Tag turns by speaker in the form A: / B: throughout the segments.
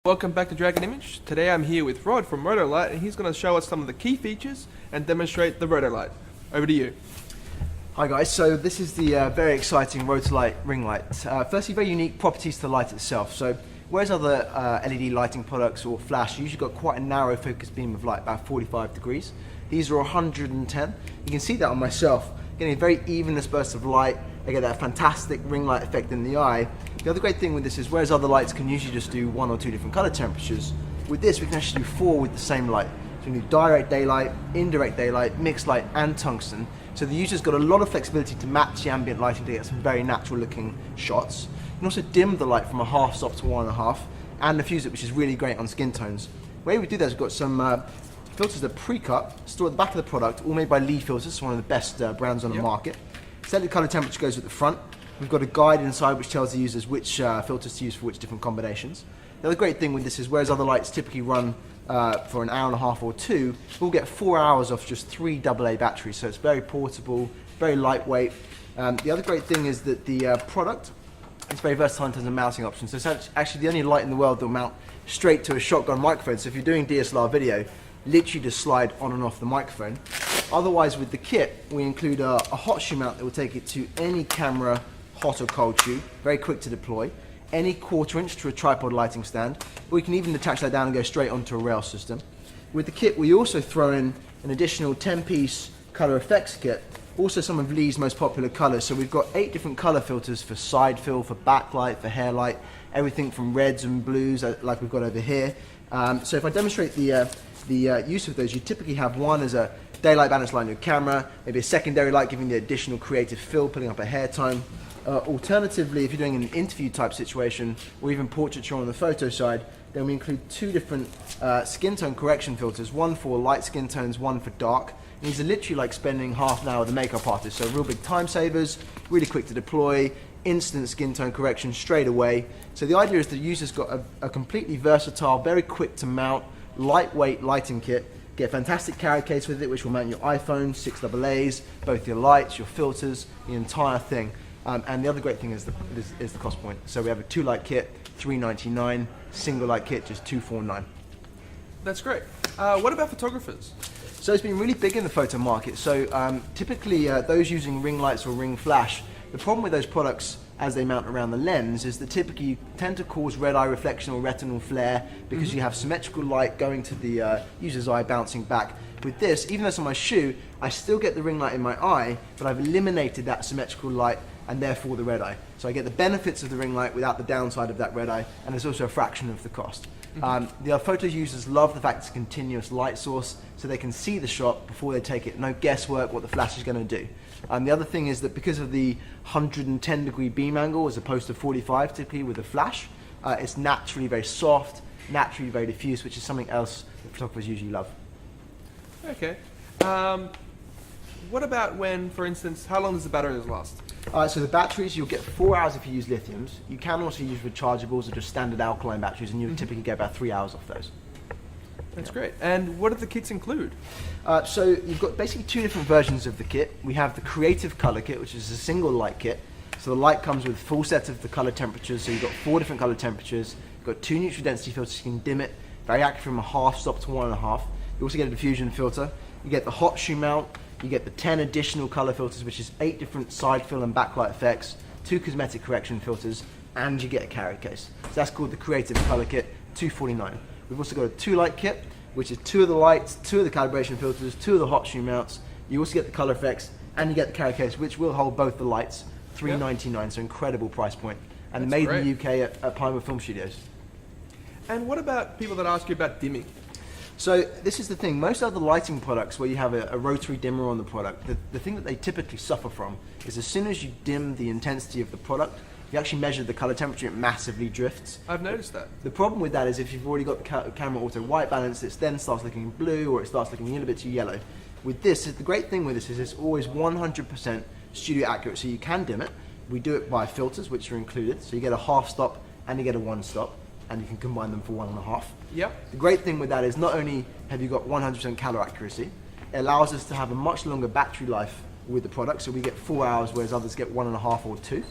A: Welcome back to Dragon Image. Today I'm here with Rod from Rotolight and he's going to show us some of the key features and demonstrate the Rotolight. Over to you.
B: Hi guys, so this is the very exciting Rotolight ring light. Firstly, very unique properties to the light itself. So whereas other LED lighting products or flash usually got quite a narrow focus beam of light, about 45 degrees, these are 110. You can see that on myself, getting a very evenless burst of light. I get that fantastic ring light effect in the eye. The other great thing with this is whereas other lights can usually just do 1 or 2 different color temperatures, with this we can actually do 4 with the same light. So we can do direct daylight, indirect daylight, mixed light and tungsten. So the user's got a lot of flexibility to match the ambient lighting to get some very natural looking shots. You can also dim the light from a half stop to 1.5 and diffuse it, which is really great on skin tones. The way we do that is we've got some filters that are pre-cut, stored at the back of the product, all made by Lee Filters, one of the best brands on the market. Selected color temperature goes at the front. We've got a guide inside which tells the users which filters to use for which different combinations. The other great thing with this is whereas other lights typically run for an hour and a half or 2, we'll get 4 hours off just 3 AA batteries, so it's very portable, very lightweight. The other great thing is that the product is very versatile in terms of mounting options. So it's actually the only light in the world that will mount straight to a shotgun microphone. So if you're doing DSLR video, literally just slide on and off the microphone. Otherwise, with the kit, we include a hot shoe mount that will take it to any camera, hot or cold shoe, very quick to deploy, any 1/4 inch to a tripod lighting stand, or you can even detach that down and go straight onto a rail system. With the kit, we also throw in an additional 10-piece color effects kit, also some of Lee's most popular colors. So we've got 8 different color filters for side fill, for backlight, for hairlight, everything from reds and blues like we've got over here. So if I demonstrate the use of those, you typically have one as a daylight balance light in your camera, maybe a secondary light giving the additional creative fill, putting up a hair tone. Alternatively, if you're doing an interview type situation or even portraiture on the photo side, then we include 2 different skin tone correction filters, one for light skin tones, one for dark. And these are literally like spending half an hour with a makeup artist, so real big time savers, really quick to deploy, instant skin tone correction straight away. So the idea is the user's got a completely versatile, very quick to mount, lightweight lighting kit. Get a fantastic carry case with it, which will mount your iPhone, 6 AA's, both your lights, your filters, the entire thing. And the other great thing is the cost point. So we have a 2 light kit, $399, single light kit, just $249.
A: That's great. What about photographers?
B: So it's been really big in the photo market. So typically those using ring lights or ring flash, the problem with those products as they mount around the lens is that typically you tend to cause red eye reflection or retinal flare because you have symmetrical light going to the user's eye bouncing back. With this, even though it's on my shoe, I still get the ring light in my eye, but I've eliminated that symmetrical light and therefore the red eye. So I get the benefits of the ring light without the downside of that red eye, and there's also a fraction of the cost. The photo users love the fact it's a continuous light source, so they can see the shot before they take it. No guesswork what the flash is going to do. The other thing is that because of the 110 degree beam angle as opposed to 45 typically with a flash, it's naturally very soft, naturally very diffuse, which is something else that photographers usually love.
A: Okay. What about when, for instance, how long does the battery last?
B: So the batteries, you'll get 4 hours if you use lithiums. You can also use rechargeables or just standard alkaline batteries, and you would typically get about 3 hours off those.
A: That's great. And what do the kits include?
B: So you've got basically 2 different versions of the kit. We have the Creative Color Kit, which is a single light kit. So the light comes with a full set of the color temperatures. So you've got 4 different color temperatures. You've got 2 neutral density filters, so you can dim it very accurate from a half stop to 1.5. You also get a diffusion filter. You get the hot shoe mount. You get the 10 additional color filters, which is 8 different side fill and backlight effects, 2 cosmetic correction filters, and you get a carry case. So that's called the Creative Color Kit, $249. We've also got a 2 light kit, which is 2 of the lights, 2 of the calibration filters, 2 of the hot shoe mounts. You also get the color effects, and you get the carry case, which will hold both the lights, $399, so incredible price point. And made in the UK at Pinewood Film Studios.
A: And what about people that ask you about dimming?
B: So this is the thing, most other lighting products where you have a rotary dimmer on the product, the thing that they typically suffer from is as soon as you dim the intensity of the product, you actually measure the color temperature, it massively drifts.
A: I've noticed that.
B: The problem with that is if you've already got the camera auto white balance, it then starts looking blue or it starts looking a little bit too yellow. With this, the great thing with this is it's always 100% studio accurate, so you can dim it. We do it by filters, which are included, so you get a half stop and you get a 1 stop, and you can combine them for 1.5.
A: Yep.
B: The great thing with that is not only have you got 100% color accuracy, it allows us to have a much longer battery life with the product, so we get 4 hours, whereas others get 1.5 or 2.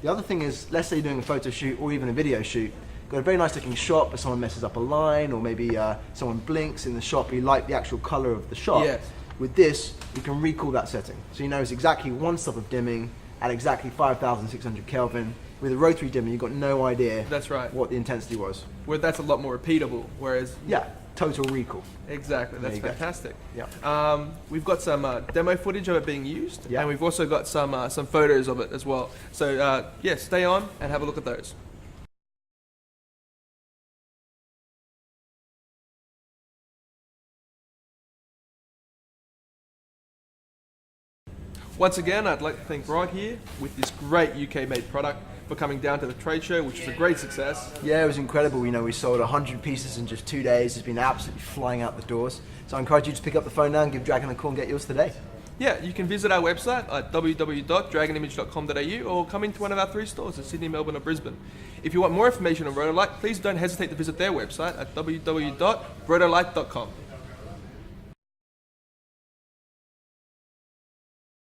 B: The other thing is, let's say you're doing a photo shoot or even a video shoot, got a very nice looking shot, but someone messes up a line, or maybe someone blinks in the shot, but you like the actual color of the shot.
A: Yes.
B: With this, you can recall that setting. So you know it's exactly one stop of dimming at exactly 5,600 Kelvin. With a rotary dimmer, you've got no idea
A: That's right.
B: what the intensity was.
A: Where that's a lot more repeatable, whereas...
B: Yeah, total recall.
A: Exactly, that's
B: you go.
A: fantastic.
B: Yeah.
A: We've got some demo footage of it being used,
B: Yeah.
A: and we've also got some photos of it as well. So yeah, stay on and have a look at those. Once again, I'd like to thank Rod here with this great UK-made product for coming down to the trade show, which was a great success.
B: Yeah, it was incredible. You know, we sold 100 pieces in just 2 days. It's been absolutely flying out the doors. So I encourage you to pick up the phone now and give Dragon a call and get yours today.
A: Yeah, you can visit our website at www.dragonimage.com.au or come into one of our 3 stores in Sydney, Melbourne or Brisbane. If you want more information on Rotolight, please don't hesitate to visit their website at www.rotolight.com.